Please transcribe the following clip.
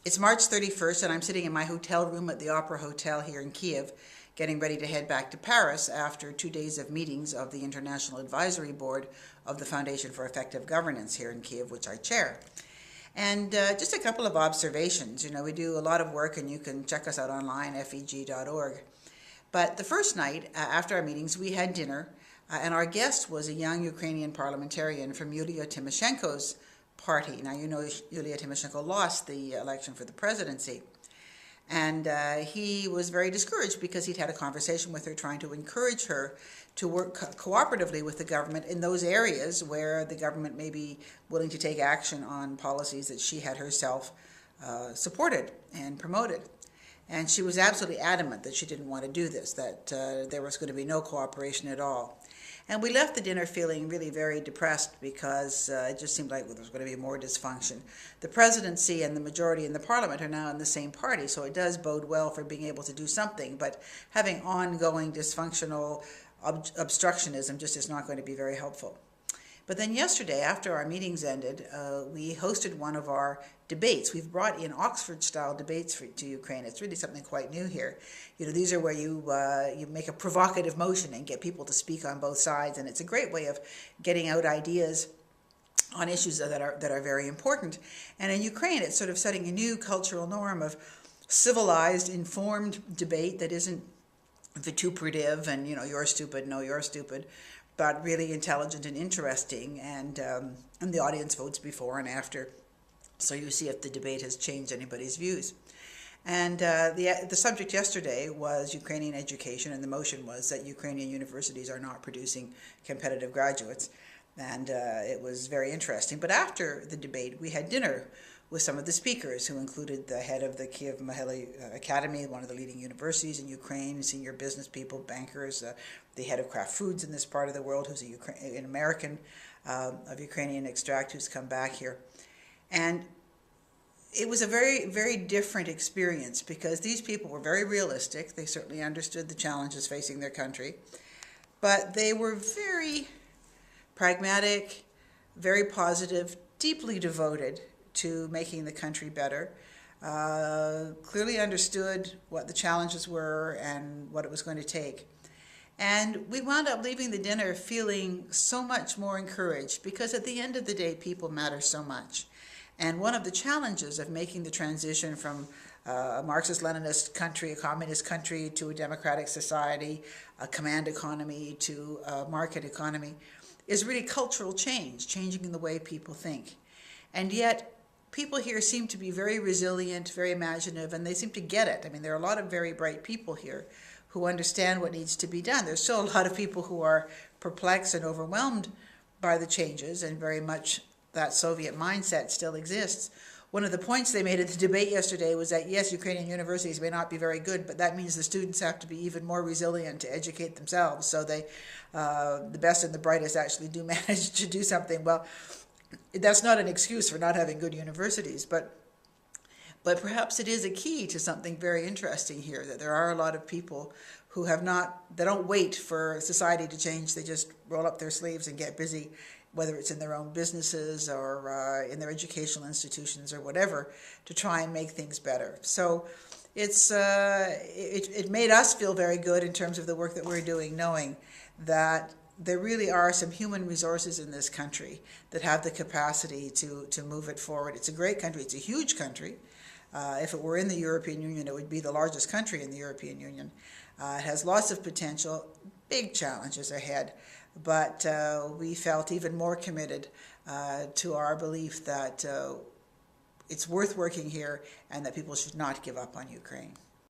It's March 31st, and I'm sitting in my hotel room at the Opera Hotel here in Kyiv, getting ready to head back to Paris after 2 days of meetings of the International Advisory Board of the Foundation for Effective Governance here in Kyiv, which I chair. And just a couple of observations. You know, we do a lot of work, and you can check us out online, feg.org. But the first night, after our meetings, we had dinner, and our guest was a young Ukrainian parliamentarian from Yulia Tymoshenko's party. Now, you know, Yulia Tymoshenko lost the election for the presidency. And he was very discouraged because he'd had a conversation with her trying to encourage her to work cooperatively with the government in those areas where the government may be willing to take action on policies that she had herself supported and promoted. And she was absolutely adamant that she didn't want to do this, that there was going to be no cooperation at all. And we left the dinner feeling really very depressed because it just seemed like there was going to be more dysfunction. The presidency and the majority in the parliament are now in the same party, so it does bode well for being able to do something. But having ongoing dysfunctional obstructionism just is not going to be very helpful. But then yesterday, after our meetings ended, we hosted one of our debates. We've brought in Oxford-style debates to Ukraine. It's really something quite new here. You know, these are where you make a provocative motion and get people to speak on both sides, and it's a great way of getting out ideas on issues that are very important. And in Ukraine, it's sort of setting a new cultural norm of civilized, informed debate that isn't vituperative and, you know, you're stupid, no, you're stupid, but really intelligent and interesting, and the audience votes before and after, so you see if the debate has changed anybody's views. And the subject yesterday was Ukrainian education, and the motion was that Ukrainian universities are not producing competitive graduates, and it was very interesting. But after the debate, we had dinner with some of the speakers, who included the head of the Kyiv Maheli Academy, one of the leading universities in Ukraine, senior business people, bankers, the head of Kraft Foods in this part of the world, who's an American of Ukrainian extract, who's come back here. And it was a very, very different experience because these people were very realistic. They certainly understood the challenges facing their country, but they were very pragmatic, very positive, deeply devoted to making the country better, clearly understood what the challenges were and what it was going to take. And we wound up leaving the dinner feeling so much more encouraged because at the end of the day, people matter so much. And one of the challenges of making the transition from a Marxist-Leninist country, a communist country, to a democratic society, a command economy, to a market economy, is really cultural change, changing in the way people think. And yet, people here seem to be very resilient, very imaginative, and they seem to get it. I mean, there are a lot of very bright people here who understand what needs to be done. There's still a lot of people who are perplexed and overwhelmed by the changes, and very much that Soviet mindset still exists. One of the points they made at the debate yesterday was that, yes, Ukrainian universities may not be very good, but that means the students have to be even more resilient to educate themselves. So the best and the brightest actually do manage to do something. Well, that's not an excuse for not having good universities, but perhaps it is a key to something very interesting here, that there are a lot of people who they don't wait for society to change. They just roll up their sleeves and get busy, whether it's in their own businesses or in their educational institutions or whatever, to try and make things better. So it made us feel very good in terms of the work that we're doing, knowing that there really are some human resources in this country that have the capacity to move it forward. It's a great country. It's a huge country. If it were in the European Union, it would be the largest country in the European Union. It has lots of potential, big challenges ahead, but we felt even more committed to our belief that it's worth working here and that people should not give up on Ukraine.